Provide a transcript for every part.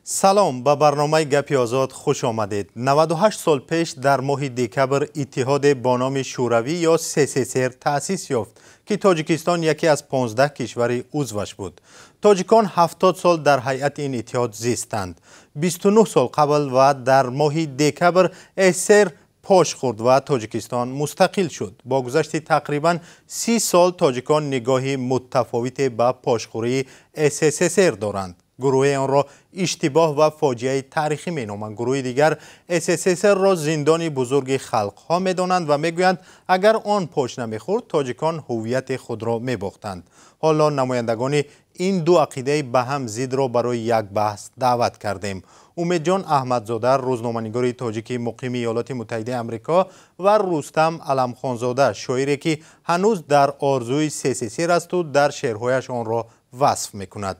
سلام، به برنامه گپی آزاد خوش آمدید. 98 سال پیش در ماه دکبر اتحاد با نام شوروی یا SSSR تأسیس یافت که تاجیکستان یکی از 15 کشور عضوش بود. تاجیکان 70 سال در هیئت این اتحاد زیستند. 29 سال قبل و در ماه دکبر SSSR پاش خورد و تاجیکستان مستقل شد. با گذشت تقریبا 30 سال تاجیکان نگاهی متفاوت به پاشخوری SSSR دارند. گروه آن را اشتباه و فاجعه تاریخی مینامند. گروه دیگر SSSR را زندان بزرگ خلقها میدانند و میگویند اگر آن پاش نمیخورد تاجیکان هویت خود را میباختند. حالا نمایندگان این دو عقیده به هم ضد را برای یک بحث دعوت کردیم. امیدجان احمدزاده، روزنامه‌نگار تاجیکی مقیم ایالات متحده آمریکا، و رستم علمخانزاده، شاعری که هنوز در آرزوی SSSR است و در شعرهایش آن را وصف میکند.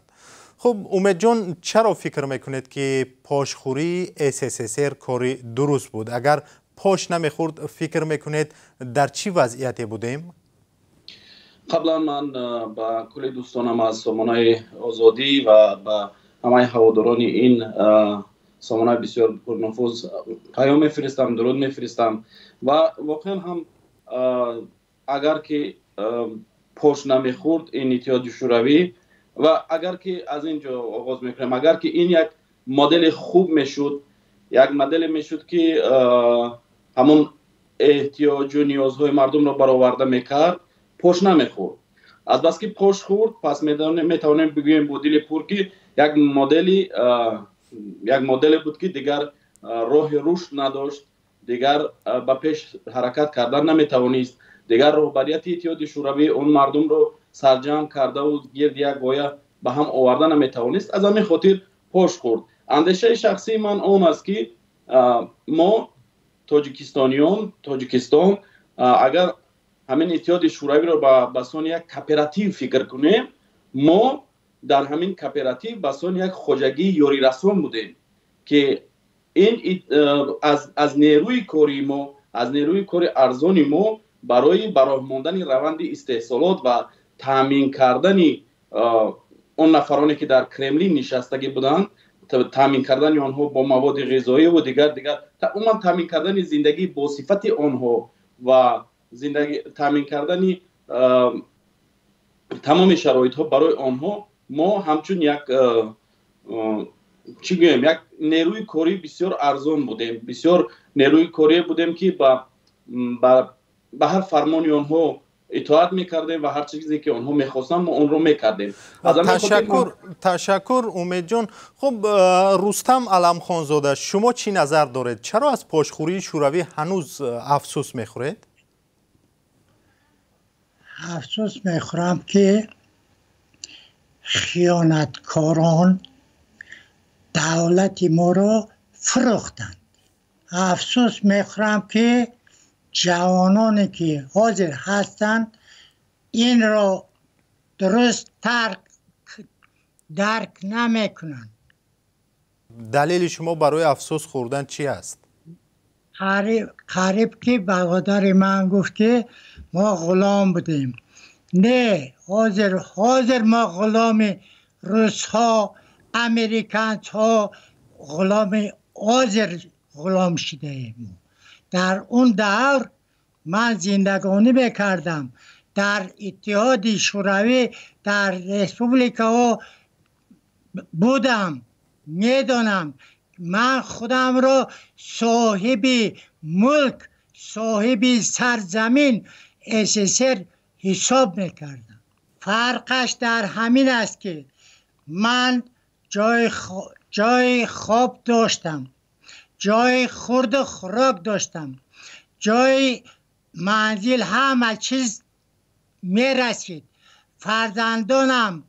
خب امید جان، چرا فکر میکنید که پاشخوری SSSR کاری درست بود؟ اگر پاش نمیخورد فکر میکنید در چی وضعیتی بودیم؟ قبلا من با کل دوستانم از سامانه آزادی و با همه هواداران این سامانه بسیار پرنفوذ پیام میفرستم، درود میفرستم و واقعا هم اگر که پاش نمیخورد این اتحاد شوروی و اگر که از اینجا آغاز میکنم، اگر که این یک مدل خوب میشد، یک مدل میشد که همون احتیاج و نیازهای مردم را برآورده میکرد، پاش نمیخورد. از بس که پاش خورد پس میتوانیم بگوییم با دل پر که یک مدل بود که دیگر راه رشد نداشت، دیگر به پیش حرکت کردن نمیتوانست، دیگر رهبریت اتحاد شوروی اون مردم رو سرجم کرده و گرد یک گویه به هم آوردن نمیتوانست. از همین خاطر پاش خورد. اندیشه شخصی من اون است که ما تاجیکستان اگر همین اتحاد شوروی رو به سان یک کاپراتیو فکر کنیم، ما در همین کاپراتیو به سان یک خوجگی یاری رسان بودیم که این از نیروی کاری ما، از نیروی کار ارزانی ما برای ماندن روند استحصالات و تامین کردن اون نفرانی که در کرملین نشستگی بودند، تامین کردن آنها با مواد غذایی و دیگر عموما تامین کردن زندگی با صفت آنها و تامین کردن تمام شرایط ها برای آنها، ما همچون یک یک نیروی کاری بسیار ارزان بودیم، بسیار نیروی کاری بودیم که به هر فرمانی آنها اطاعت میکردیم و هر چیزی که آنها میخواستن ما اون رو میکردیم. تشکر امید جان. خب رستم علمخانزاده، شما چی نظر دارید؟ چرا از پاشخوری شوروی هنوز افسوس میخورید؟ افسوس میخورم که خیانتکاران دولت ما را فروختند. افسوس میخورم که جوانانی که حاضر هستند این را درست درک نمیکنند. دلیل شما برای افسوس خوردن چی است؟ قریب که برادر من گفت که ما غلام بودیم. نه، حاضر ما غلام روس ها، امریکن ها، غلام شده ایم. در اون دور من زندگانی بکردم در اتحاد شوروی، در رسپوبلیکا بودم، میدانم. من خودم را صاحب ملک، صاحب سرزمین SSSR حساب میکردم. فرقش در همین است که من جای خواب داشتم، جای خورد و خوراک داشتم، جای منزل، همه چیز میرسید. فرزندانم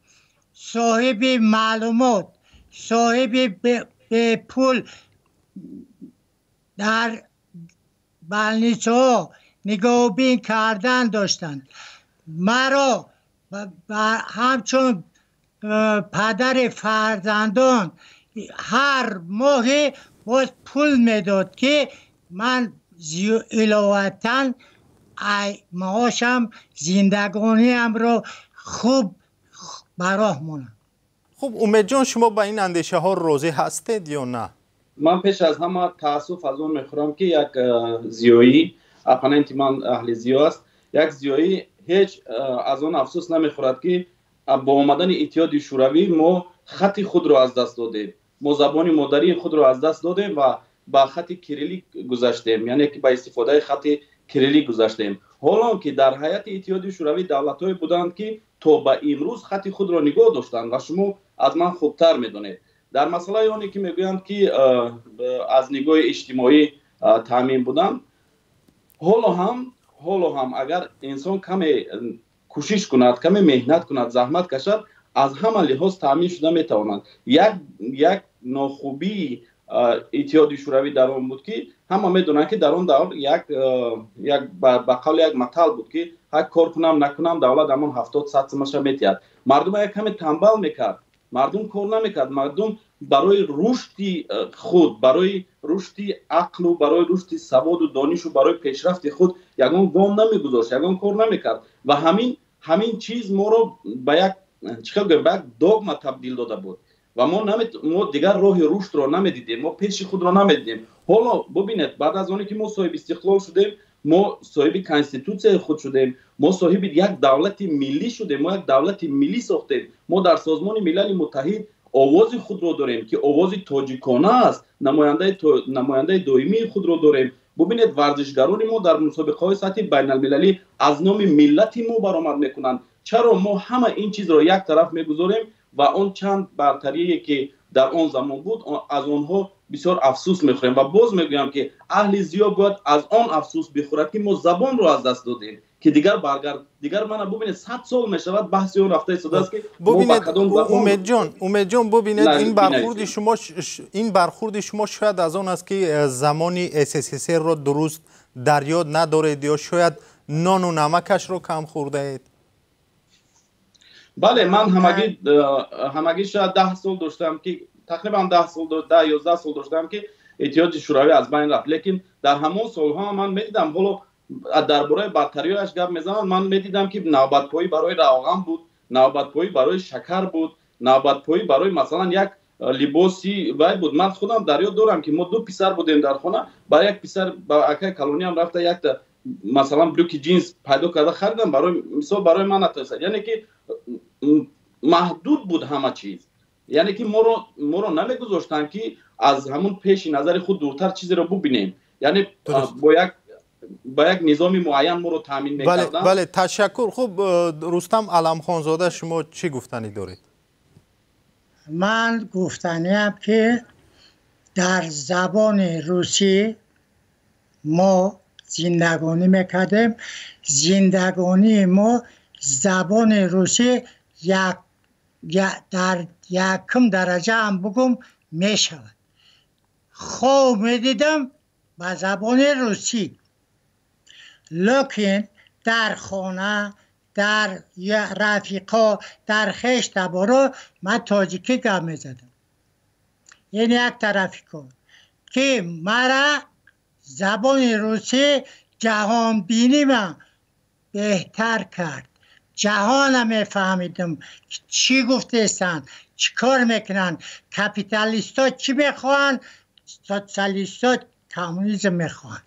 صاحب معلومات، صاحب به پول در بلنیچه ها نگاه بین کردن داشتند. مرا همچون پدر فرزندان هر ماه باز پول میداد که من علاوتاً معاشم زندگانیم را خوب براه مونم. خب خب امید جان، شما با این اندیشه ها راضی هستید یا نه؟ من پیش از همه تاسف از اون میخورم که یک زیایی، اپاننت من اهل زیا است، یک زیایی هیچ از اون افسوس نمیخورد که با آمدن اتحاد شوروی ما خط خود رو از دست دادیم، ما زبان مادری خود رو از دست دادیم و با خط کریلیک گذاشتیم، یعنی که با استفاده خط کریلیک گذاشتیم. حالا که در هیئت اتحاد شوروی دولت‌های بودند که تا به امروز خط خود را نگاه داشتند و شما از من خوبتر میدونید. در مسئله اونی که میگویند که از نگاه اجتماعی تامین بودن، حالا هم اگر انسان کمی کوشش کند، کمی مهنت کند، زحمت کشد، از همه لحاظ تامین شده میتواند. یک ناخوبی اتحاد شوروی در آن بود که همه میدونن که در آن دور یک به قول یک مقال بود که هر کار کنم نکنم دولت همون 70-100 سمش میتید. مردم یک کمی تنبل میکرد، مردم کار نمیکرد، مردم برای رشد خود، برای رشد عقل و برای رشد سواد و دانش و برای پیشرفت خود یگان گام نمیگذاشت، یگان کار نمیکرد و همین چیز ما رو به یک دogma تبدیل داده بود و ما دیگر راه رشد رو نمیدیدیم، ما پیش خود رو نمیدیدیم. حالا ببینید بعد از اونی که ما صاحب استقلال شدیم، ما صاحب کانستیتوسیون خود شدیم، ما صاحب یک دولت ملی شدیم، ما یک دولت ملی ساختیم، ما در سازمان ملل متحد آواز خود رو داریم که آواز تاجیکانه است، نماینده دائمی خود رو داریم. ببینید ورزشگران ما در مسابقه های سطح بین المللی از نام ملت ما برآمد میکنند. چرا ما همه این چیز رو یک طرف میگذاریم و اون چند برتری که در اون زمان بود از اونها بسیار افسوس میخوریم و باز میگویم که اهل زیا باید از آن افسوس بخورد که ما زبان رو از دست دادیم که دیگر من ببینید 100 سال میشود بحث اون رفته صدا است که ببینید امید جان ببینید این برخورد شما شاید از آن است که زمانی SSSR رو درست در یاد ندارید یا شاید نان و نمکش رو کم خورده اید. بله، من همگی شاید 10 سال داشتم که تقریبا 11 سال داشتم که اتحاد شوروی از بین رفت، لیکن در همون سالها من میدیدم حالا درباره برتریاش گپ میزنن، من میدیدم که نوبت‌پایی برای روغن بود، نوبت‌پایی برای شکر بود، نوبت‌پایی برای مثلا یک لباسی وای بود. من خودم در یاد دارم که ما 2 پسر بودیم در خانه، با یک پسر با اکای کالونی هم رفته یک مثلا بلوک جینز پیدا کرده خریدم برای من اتاست، یعنی که محدود بود همه چیز، یعنی که ما رو نمیگذاشتن که از همون پیش نظر خود دورتر چیزی رو ببینیم، یعنی با یک نظام معین ما رو تامین میکردن. بله تشکر. خب رستم علمخانزاده شما چی گفتنی دارید؟ من گفتنیم که در زبان روسی ما زندگانی میکردیم، زندگانی ما زبان روسی در یکم درجه هم بگم میشود. خوب میدیدم با زبان روسی، لکن در خانه، در رفیقا، در خشت برو من تاجیکی گپ میزدم. این یک طرفی کن که مرا زبان روسی جهان بینی من بهتر کرد. جهان میفهمیدم چی گفتستن، چی کار میکنن، کپیتالیستا چی میخوان، سوسیالیستا کمونیسم میخوان.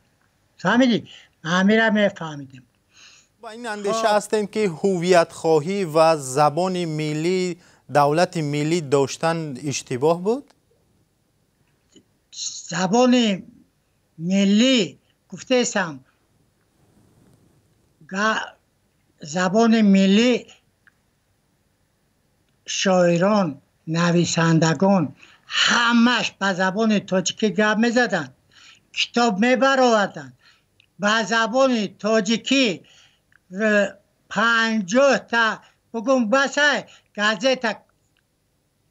فهمیدی؟ همین را میفهمیدم. با این اندیشه هستیم که هویت خواهی و زبان ملی، دولت ملی داشتن اشتباه بود؟ زبان ملی گفتستم، زبان ملی شاعران، نویسندگان همش به زبان تاجیکی گپ میزدن، کتاب میبرآوردن به زبان تاجیکی 50 تا بگم بسه گازیت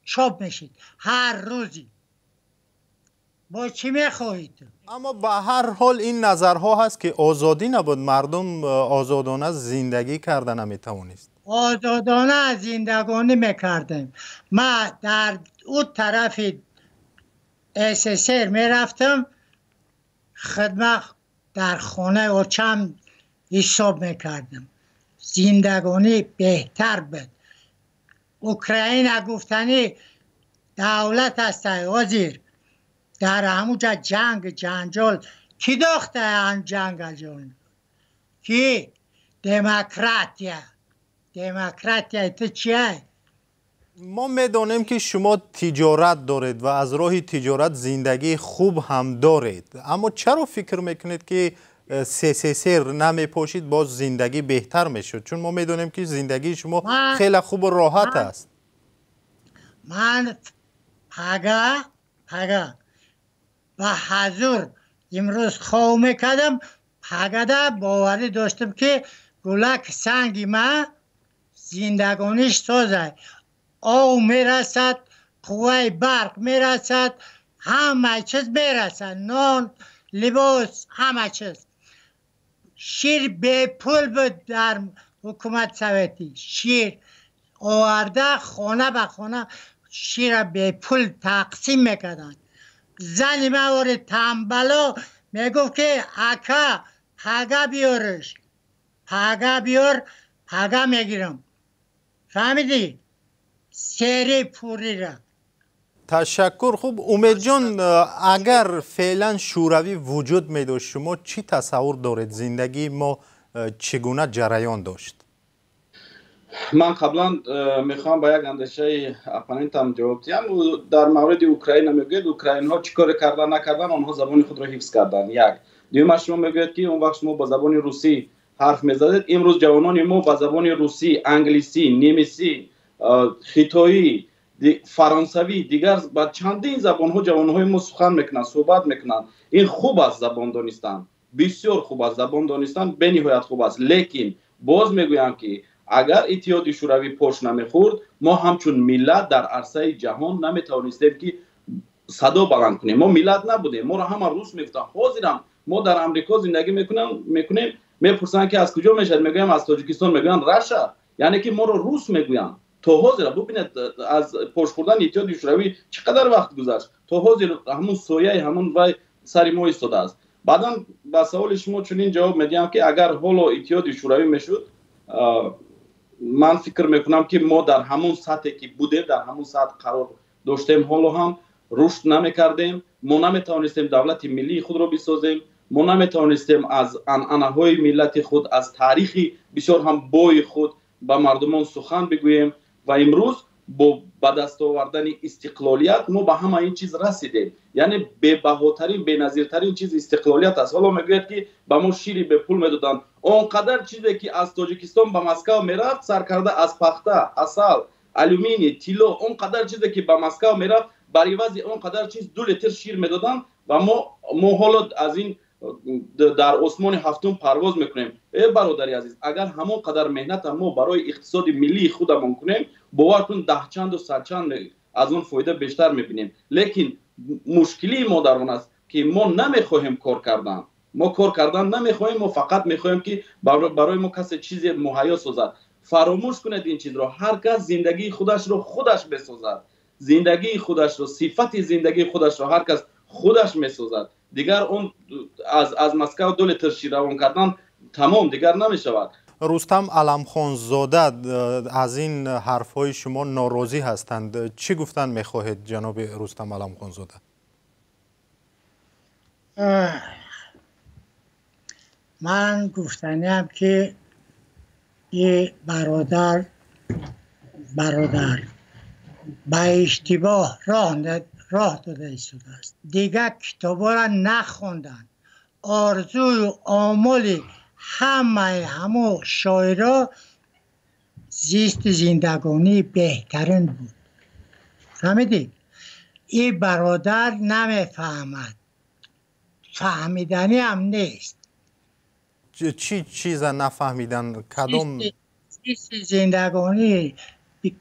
چاپ میشید هر روزی. با چی میخواهید؟ اما به هر حال این نظرها هست که آزادی نبود، مردم آزادانه زندگی کردن نمیتوانست. آزادانه زندگانی میکردیم. من در اون طرف SSR میرفتم خدمت در خانه اوچم حساب میکردم، زندگانی بهتر بود. اوکراین گفتنی دولت است وزیر در همونجا جنجال کی داخته هم جنگ کی دموکراتیا تو چیه؟ ما میدانیم که شما تجارت دارید و از راه تجارت زندگی خوب هم دارید، اما چرا فکر میکنید که سر نمی پاشید باز زندگی بهتر میشد؟ چون ما میدونیم که زندگی شما خیلی خوب و راحت است. من پگا و حضور امروز خواه میکردم پگده باوری داشتم که گلک سنگی ما زندگانیش سازه، آو میرسد، قوه برق میرسد، همه چیز میرسد، نان، لباس، همه چیز. شیر به پول بود در حکومت سویتی، شیر آورده خانه به خانه شیر به پول تقسیم میکردن. زنی موارد تنبلا میگفت که اکا پگا بیارش، پگا بیار، پگا میگیرم. فهمیدی؟ سری پوری را. تشکر. خوب امید جان، اگر فعلا شوروی وجود می داشت شما چی تصور دارید زندگی ما چگونه جریان داشت؟ من قبلا میخوام با یک اندیشه اپوننتم جواب دهم. در مورد اوکراین میگوید اوکراین ها چیکار کردن نکردن، آنها زبان خود را حفظ کردن. یک دوم شما میگوید که اون وقت شما با زبان روسی حرف میزدید، امروز جوانان ما با زبان روسی، انگلیسی، نیمسی، خیتایی، فرانسوی، دیگر با چندین زبان ها جوان های ما سخن میکنن، صحبت میکنن. این خوب است زبان دانستن، بسیار خوب است زبان دانستن، به نهایت خوب است. لیکن باز میگویم که اگر اتحاد شوروی پشت نمیخورد ما همچون ملت در عرصه جهان نمیتوانستیم که صدا بلند کنیم. ما ملت نبودیم، ما را همه روس میگفتن. حاضرم ما در امریکا زندگی میکنیم، میپرسن که از کجا میشید، میگویم از تاجیکستان، میگوین رشا، یعنی که ما را روس میگوین. تو حاضر ببینید از پشت خوردن اتحاد شوروی چقدر وقت گذشت، تو حاضر همون سویه همون وای سر ما ایستاده است. بعدا با سوال شما چنین جواب میدم که اگر حالا اتحاد شوروی میشد، من فکر میکنم که ما در همون سطحی که بودیم، در همون سطح قرار داشتیم، حالا هم رشد نمیکردیم. ما نمیتوانستیم دولت ملی خود را بسازیم، ما نمیتوانستیم از عنعنه‌های ملت خود، از تاریخی بسیار هم بوی خود به مردمان سخن بگوییم. و امروز با دست آوردن استقلالیت ما به همه این چیز رسیدیم. یعنی بهاترین، بی‌نظیرترین چیز استقلالیت است. حالا میگوید که به ما شیری به پول میدادن، اونقدر چیزی که از تاجیکستان به مسکو میرفت سرکرده از پخته، عسل، الومینی، تیلو، اونقدر چیزی که به مسکو میرفت برای وضع اونقدر چیز 2 لیتر شیر میدادن و ما حالا از این در آسمان هفتم پرواز میکنیم. ای برادری عزیز، اگر همون قدر مهنت ما برای اقتصاد ملی خودمون کنیم، باور کن 10 چند و 100 چند از اون فایده بیشتر میبینیم. لیکن مشکلی ما در اون است که ما نمیخواهیم کار کردن. ما کار کردن نمیخواهیم، ما فقط میخواهیم که برای ما کسی چیزی مهیا سازد. فراموش کنید این چیز را. هر کس زندگی خودش رو خودش بسازد، زندگی خودش رو، صفت زندگی خودش رو هر کس خودش میسازد. دیگر اون از مسکو 2 لیتر شیر روان کردن تمام دیگر نمیشود. رستم علمخان زاده از این حرفهای شما ناراضی هستند. چی گفتن میخواهید جناب رستم علمخان زاده؟ من گفتنیم که یه برادر به اشتباه راه داده ایستاده است. دیگه کتابا را نخوندن. آرزوی و آمال همه شاعرها زیست زندگانی بهترین بود. فهمیدی؟ این برادر نمیفهمد، فهمیدنی هم نیست. چی چیز نفهمیدن؟ کدام زیست زندگانی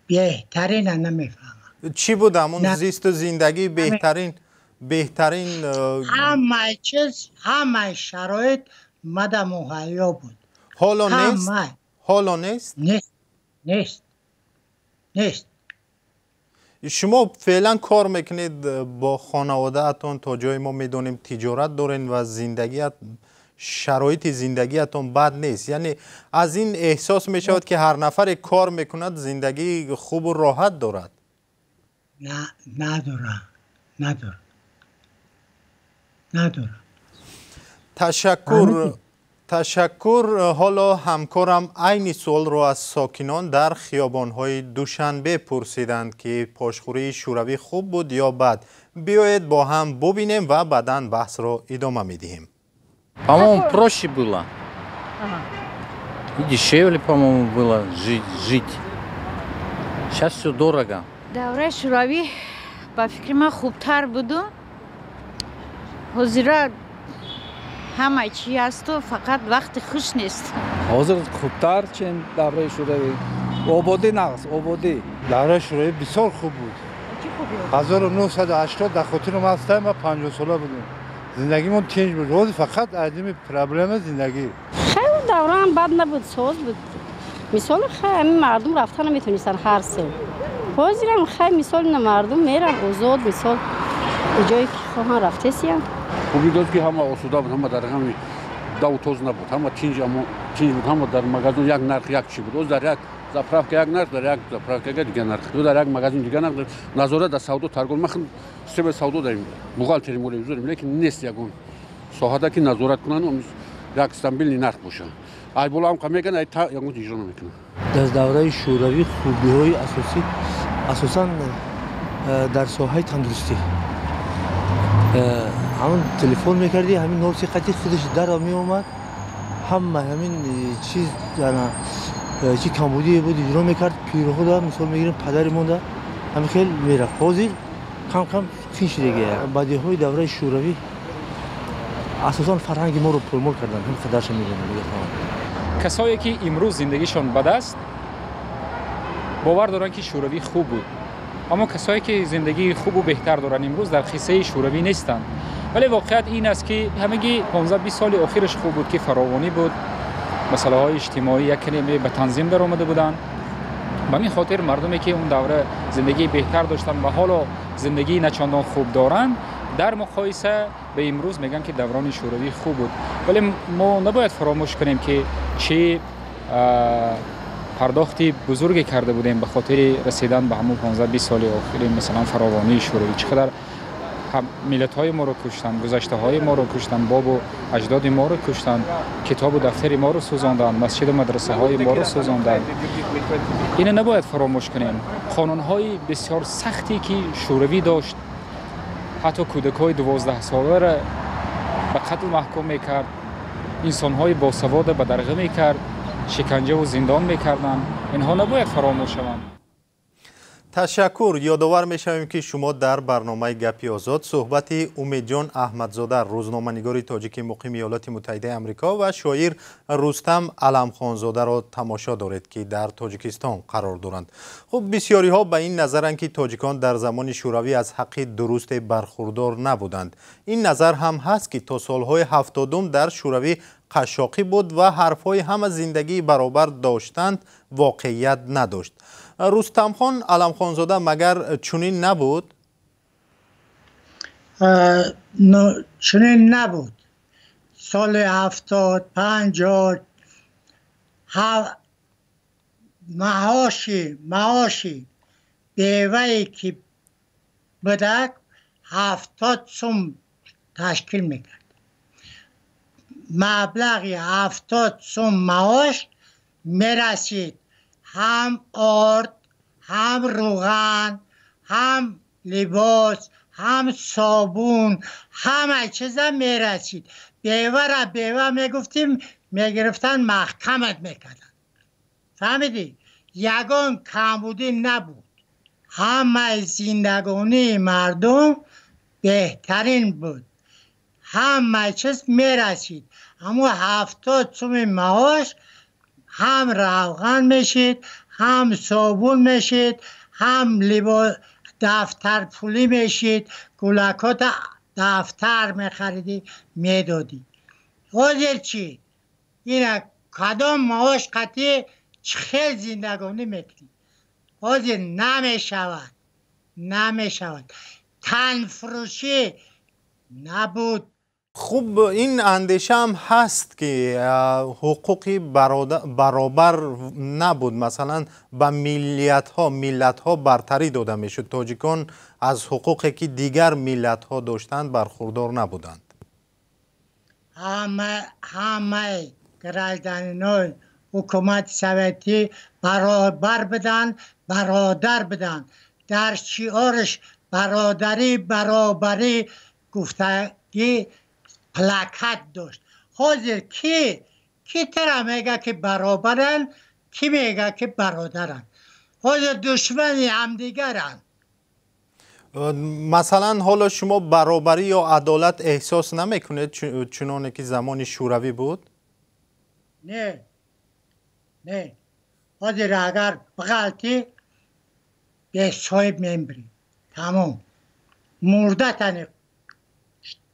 بهترین نمیفهمد. چی بود همون زیست زندگی بهترین همه چیز، همه شرایط مده مهیا بود. حالا نیست؟ حالا نیست؟ نیست. شما فعلا کار میکنید با خانواده اتون، تا جای ما میدونیم تجارت دارین و زندگیت شرایط زندگیتون بد نیست. یعنی از این احساس می شود که هر نفر کار میکند زندگی خوب و راحت دارد. نه نداره. تشکر. حالا همکارم عین سوال را از ساکنان در خیابان‌های دوشنبه پرسیدند که پاشخوری شوروی خوب بود یا بد. بیایید با هم ببینیم و بعداً بحث را ادامه می‌دهیم. По-моему, проще было. И дешевле, по-моему, было жить. Сейчас все дорого. دوره شوروی با فکر من خوبتر بود. حاضر همه چی هست و فقط وقت خوش نیست. حاضر خوبتر چون دوره شوروی. آبادی نقص آبادی. دوره شوروی بسیار خوب بود. 1980 در خاطر ما هستم و 50 ساله بودیم. زندگیمون تنج بود. روز فقط عدم پرابلم زندگی. خیلی دوره هم بد نبود، ساز بود. مثال خیلی مردم رفتن نمیتونستن هر سال. حاضرم خیلی مثال مردم میرن آزاد مثال جایی که خواهن رفته سیان. خوبی داد که همه آسوده بود، همه در همین دو توز نبود، همه تنج بود، همه در مغازه یک نرخ یک چی بود. روز در یک заправка یک نرخ، در یک заправка دیگه نرخ. دو در یک مغازه دیگه نرخ. نظارت در سودا ترگل مخن سه سودا داریم. بوغالتری مولی داریم، لیکن نیست یگون. ساحته که نظارت کنن و یک استانبول نرخ باشه. ای بالا هم کم میگن ای تا یگون اجرا نمیکنن. در دوره شوروی خوبی‌های اساساً در ساحه تندرستی. همون تلفن میکردی همین نور سیقتی خودش در می اومد همین چیز یعنی چی کمبودی بود اجرا میکرد پیرو دا مثال میگیریم پدرمون همین خیلی میره حاضر کم خیش دیگه بعدی های دوره شوروی اساساً فرهنگ ما رو پرمول کردن هم خداش میدونن دیگه. کسایی که امروز زندگیشون بد است باور دارن که شوروی خوب بود، اما کسایی که زندگی خوب و بهتر دارن امروز در قصه شوروی نیستن. ولی واقعیت این است که همگی 15-20 سال آخرش خوب بود که فراوانی بود، مسئله های اجتماعی یک کمی به تنظیم در آمده بودن. به این خاطر مردمی که اون دوره زندگی بهتر داشتن و حالا زندگی نچندان خوب دارن در مقایسه به امروز میگن که دوران شوروی خوب بود. ولی ما نباید فراموش کنیم که چه پرداختی بزرگی کرده بودیم به خاطر رسیدن به همون 15-20 سال آخر مثلا فراوانی شوروی. چقدر ملت‌های ما رو کشتن، گذشته‌های ما رو کشتن، باب و اجداد ما رو کشتن، کتاب و دفتر ما رو سوزاندن، مسجد و مدرسه‌های ما رو سوزاندن. اینو نباید فراموش کنیم. قانون‌های بسیار سختی که شوروی داشت، حتی کودک‌های 12 ساله را به قتل محکوم می‌کرد، انسان‌های باسواد به درغه می‌کرد، شکنجه و زندان می‌کردند. اینها نباید فراموش شوند. تشکر. یادآور می‌شویم که شما در برنامه گپی آزاد صحبت امیدجان احمدزاده روزنامه‌نگار تاجیک مقیم ایالات متحده آمریکا و شاعر رستم علمخانزاده را تماشا دارید که در تاجیکستان قرار دارند. خب بسیاری ها به این نظرند که تاجیکان در زمان شوروی از حق درست برخوردار نبودند. این نظر هم هست که تا سالهای 70 در شوروی قشاقی بود و حرفهای همه زندگی برابر داشتند واقعیت نداشت. رستم خان علمخانزاده مگر چنین نبود؟ چنین نبود. سال 70 50 معاشی بیوهی که بدک 70 سوم تشکیل میکرد. مبلغی 70 سوم معاش میرسید، هم آرد، هم روغن، هم لباس، هم صابون، همه چیزا میرسید. بیوه میگفتیم میگرفتن محکمت میکردن. فهمیدی؟ یگان کمبودی نبود. همه زندگانی مردم بهترین بود. همه چیز میرسید. اما 70 سوم معاش هم روغن میشید، هم صابون میشید، هم لباس دفتر پولی میشید، گلکات دفتر میخریدی میدادی. حاضر چی؟ این کدام معاش قطعی خیلی زندگانی میکنی. حاضر نمیشود. تن فروشی نبود. خوب این اندیشه هم هست که حقوقی برابر نبود، مثلا به ملت ها برتری داده میشد. تاجیکان از حقوقی که دیگر ملت ها داشتند برخوردار نبودند. همه گرایدانان حکومت سویتی برابر بدن، برادر بدن، در شعارش برابری گفتگی پلاکت داشت. حاضر کی ترا میگه که برابرن، کی میگه که برادرن؟ حاضر دشمنی همدیگرن. مثلا حالا شما برابری یا عدالت احساس نمیکنید چنانه که زمان شوروی بود؟ نه حاضر اگر بغلطی به صاحب میبری، تمام مرده تنه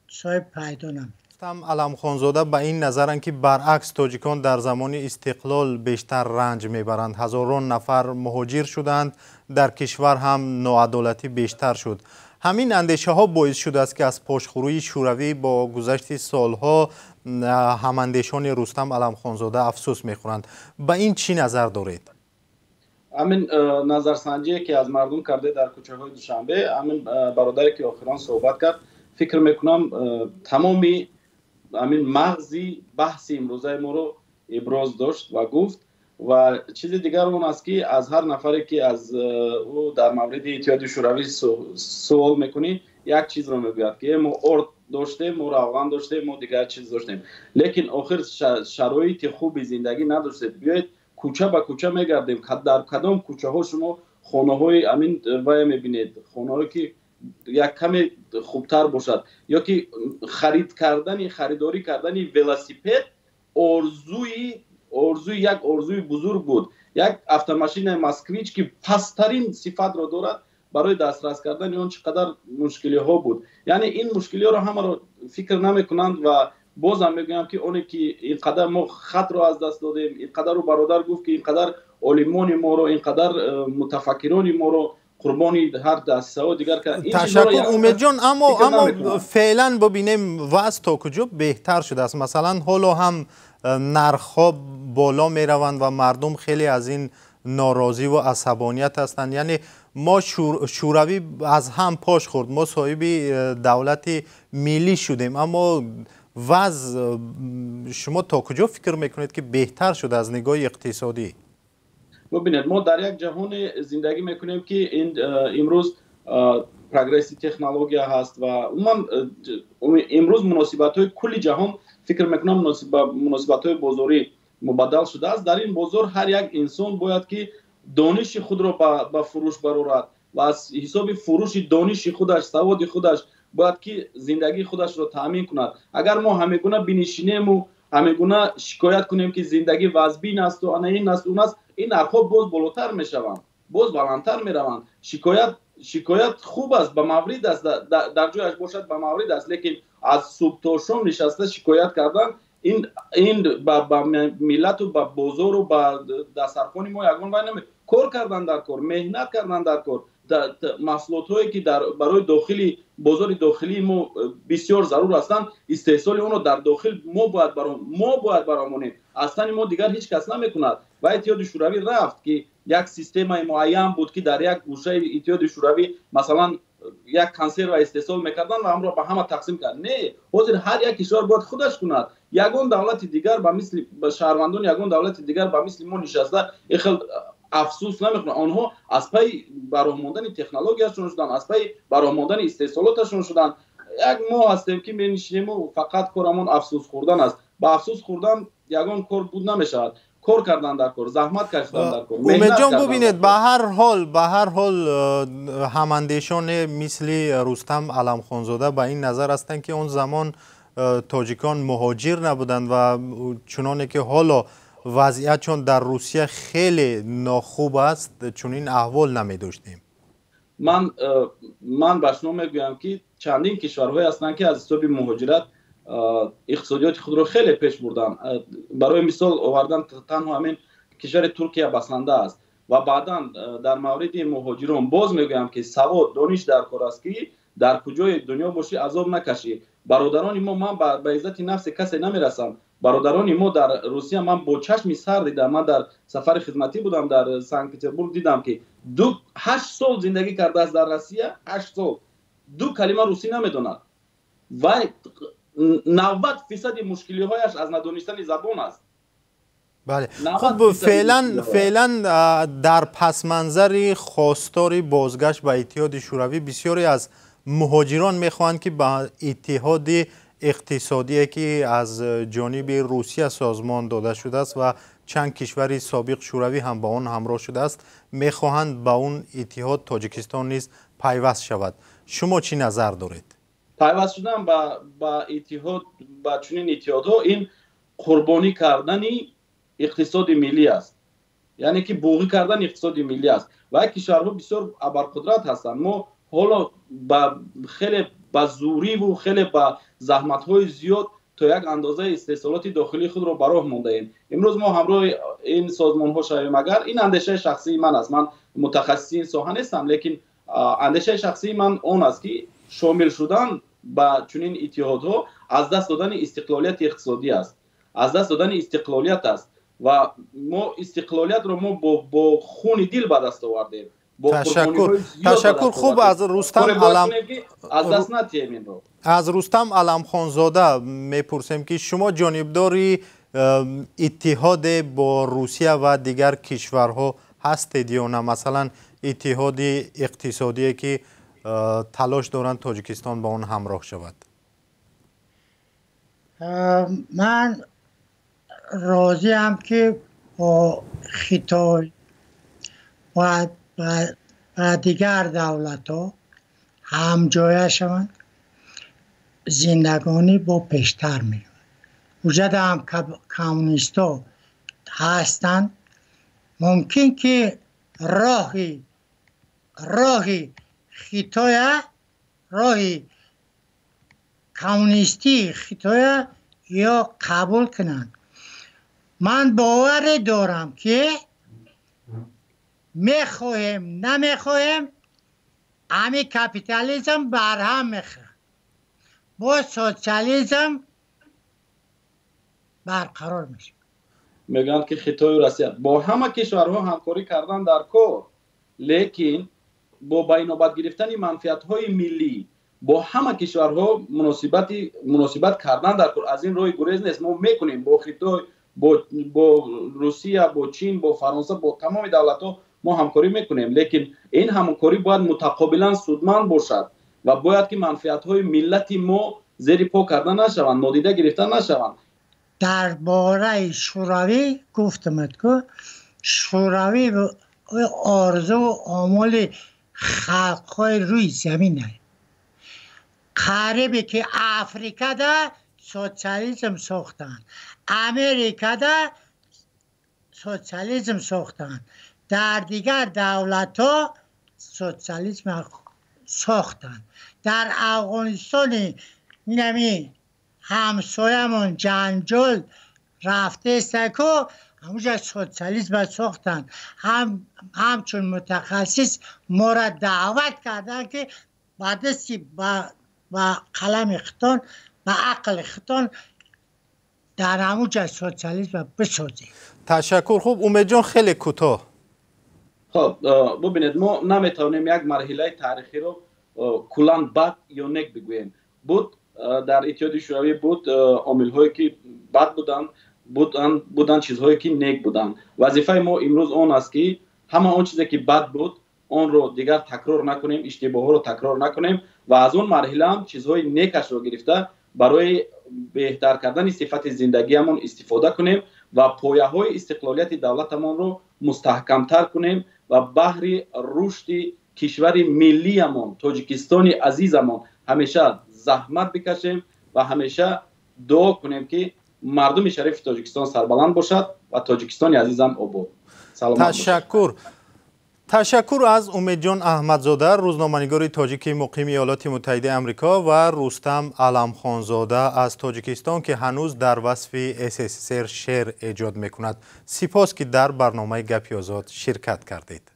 صاحب پیدا نمید. علم خانزاده به این نظرن که برعکس تاجیکان در زمان استقلال بیشتر رنج میبرند. هزاران نفر مهاجر شدند، در کشور هم ناعدالتی بیشتر شد. همین اندیشه ها باعث شده است که از پاشخوری شوروی با گذشت سالها هماندیشان رستم علم خانزاده افسوس میخورند. به این چی نظر دارید؟ همین نظرسنجی که از مردم کرده در کوچه های دوشنبه، همین برادری که آخران صحبت کرد، فکر میکنم تمامی همین مغزی بحث امروزه ما رو ابراز داشت و گفت. و چیز دیگر اون است که از هر نفری که از او در مورد اتحاد شوروی سوال میکنی، یک چیز رو میگوید که ما ارد داشتیم، ما روغن داشتیم، ما دیگر چیز داشتیم، لیکن آخر شرایط خوب زندگی نداشتیم. بیایید کوچه به کوچه میگردیم، در کدام کوچه ها شما خانه های امین وای میبینید، خانه هایی که یک کمی خوبتر باشد، یا که خریداری کردن ولاسیپد یک ارزوی بزرگ بود. یک автомашین ماسکویچ که پسترین صفت را دارد، برای دسترس کردن اون چقدر مشکلی ها بود. یعنی این مشکلی ها رو همه رو فکر نمی کنند. و بازم میگم که اونی که اینقدر ما خط رو از دست دادیم، اینقدر رو برادر گفت که اینقدر عالمان ما رو، اینقدر متفکران ما رو قربانی هر دسته ها دیگر کرد. تشکر امید جان. اما فعلا ببینیم وضع تا کجا بهتر شده است. مثلا حالا هم نرخ‌ها بالا می روند و مردم خیلی از این ناراضی و عصبانیت هستند. یعنی ما شوروی از هم پاش خورد، ما صاحب دولت ملی شدیم، اما وضع شما تا کجا فکر میکنید که بهتر شده از نگاه اقتصادی؟ ببینید ما در یک جهان زندگی میکنیم که امروز پروگرس تکنولوژی هست و امروز مناسبات های کل جهان فکر میکنم مناسبات های بازاری مبادل شده است. در این بازار هر یک انسان باید که دانش خود را به فروش برآورد و از حساب فروش دانش خودش، سواد خودش باید که زندگی خودش را تامین کند. اگر ما همگونه بنشینیم و همگونه شکایت کنیم که زندگی وضعی است و این است اون است، این نرخ‌ها باز بالاتر میشوند، باز بلندتر میروند. شکایت خوب است، به مورد است، در جایش باشد به مورد است، لیکن از صبح تا شام نشسته شکایت کردن این با ملت و با بازار و با دسترخوان ما یگان وای نمی کار کردن در کار، مهنت کردن در کار، محصولات هایی که برای داخلی بازار داخلی ما بسیار ضرور هستند، استحصال اون رو در داخل ما باید برامونیم. اصلا ما دیگر هیچ کس نمیکند. و اتحاد شوروی رفت که یک سیستم معین بود که در یک گوشه اتحاد شوروی مثلا یک کنسرو را استحصال میکردن و هم را به همه تقسیم کرد. نه، حاضر هر یک کشور باید خودش کند. یگان دولت دیگر به مثل شهروندان یگان دولت دیگر به مثل ما نشسته خیلی افسوس نمیکنه. آنها از پی برآمدن تکنولوژیشون شدن، از پی برآمدن استحصالاتشون شدن. یک ما هستیم که می‌نشینیم و فقط کارمون افسوس خوردن است. با افسوس خوردن یگان کار بود نمیشود. کار کردن در کار، زحمت کشیدن در کار. امید جان ببینید به هر حال هماندیشان مثل رستم علم خانزاده به این نظر هستند که اون زمان تاجیکان مهاجر نبودند و چنانه که حالا وضعیت چون در روسیه خیلی ناخوب است چون این احوال نمی داشتیم. من به شما میگویم که چندین کشورهای هستند که از حساب مهاجرت اقتصادیات خود را خیلی پیش بردن. برای مثال آوردن تنها همین کشور ترکیه بسنده است. و بعدا در مورد مهاجران باز میگویم که سواد دانش در کار است که در کجای دنیا باشی عذاب نکشی. برادران ما، من به عزت نفس کسی نمیرسم، برادران ما در روسیه من با چشم سر دیدم. من در سفر خدمتی بودم در سن پترزبورگ، دیدم که 8 سال زندگی کرده است در روسیه، 8 سال 2 کلمه روسی نمیدوند و 90% مشکلی هایش از ندانستن زبان است. بله. خب فعلا در پس منظر خواستار بازگشت به اتحاد شوروی بسیاری از مهاجران میخواهند که به اتحاد اقتصادی که از جانب روسیه سازمان داده شده است و چند کشور سابق شوروی هم با آن همراه شده است میخواهند به اون اتحاد تاجیکستان نیز پیوست شود. شما چی نظر دارید؟ پیوست شدن به اتحاد، به چنین اتحادها، این قربانی کردنی اقتصاد ملی است، یعنی که بوغی کردن اقتصاد ملی است و کشورها بسیار ابرقدرت هستند. ما حالا خیلی با زوری و خیلی با زحمت‌های زیاد تا یک اندازه استحصالات داخلی خود را براه مانده ایم. امروز ما همراه این سازمان‌ها شویم. اگر این اندیشه شخصی من است، من متخصص این ساحه نیستم، لیکن اندیشه شخصی من آن است که شامل شدن به چنین اتحادها از دست دادن استقلالیت اقتصادی است، از دست دادن استقلالیت است و ما استقلالیت رو ما با خون دل به دست آوردیم. تشکر. خوب از رستم علمخانزاده میپرسیم که شما جانبداری اتحاد با روسیه و دیگر کشورها هستید یا نه؟ مثلا اتحاد اقتصادی که تلاش دارند تاجیکستان با آن همراه شود. من راضی ام که با خیتای و دیگر دولت ها همجایه شوند، زندگانی با پیشتر می وجود هم کمونیست ها هستند. ممکن که راهی خیتای، راهی کمونیستی خیتای یا قبول کنند. من باور دارم که میخواهیم نمیخواهیم همین کپیتالیزم برهم میخواه، با سوسیالیسم برقرار میشه. میگن که خطای روسیه با همه کشورها همکاری کردن در کار، لیکن با بینابر گرفتن منفعت های ملی با همه کشورها مناسبت کردن در کار. از این روی گریز نیست. ما میکنیم با خطای، با روسیه، با چین، با فرانسه، با تمام دولت ها ما همکاری میکنیم، لیکن این همکاری باید متقابلا سودمند باشد و باید که منفعت های ملت ما زیر پا کردن نشوند، نادیده گرفتن نشوند. درباره شوروی گفتم که شوروی آرزو و آمال خلقهای روی زمین است. قریبی که افریقا ده سوسیالیسم ساختن، امریکا ده سوسیالیسم ساختن، در دیگر دولت ها سوسیالیسم ساختن. در افغانستان نمی همسایمون جنجال رفته است که همونجا سوسیالیسم ساختن. همچون متخصص ما را دعوت کردن که بعد دستی با قلم خطان و عقل خطان در همونجا سوسیالیسم بسازیم. تشکر. خوب امید جان خیلی کوتاه. خب ببینید، ما نمیتونیم یک مرحله تاریخی رو کلان بد یا نیک بگوییم. بود در اتحاد شوروی بود عامل هایی که بد بودن چیزهایی که نیک بودن. وظیفه ما امروز اون است که همه اون چیزی که بد بود اون رو دیگر تکرار نکنیم، اشتباه رو تکرار نکنیم و از اون مرحله هم چیزهای نیکش رو گرفته برای بهتر کردن صفت زندگیمون استفاده کنیم و پایه های استقلالیت دولتمون رو مستحکمتر کنیم و بهر رشد کشور ملیمون تاجیکستان عزیزمون همیشه زحمت بکشیم و همیشه دعا کنیم که مردم شریف تاجیکستان سربلند باشد و تاجیکستان عزیزم آباد. تشکر. تشکر از امید جان احمدزاده، روزنامه‌نگار تاجیک مقیم ایالات متحده آمریکا، و رستم علمخانزاده از تاجیکستان که هنوز در وصف SSSR شعر ایجاد میکند. سپاس که در برنامه گپی آزاد شرکت کردید.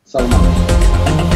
سلام.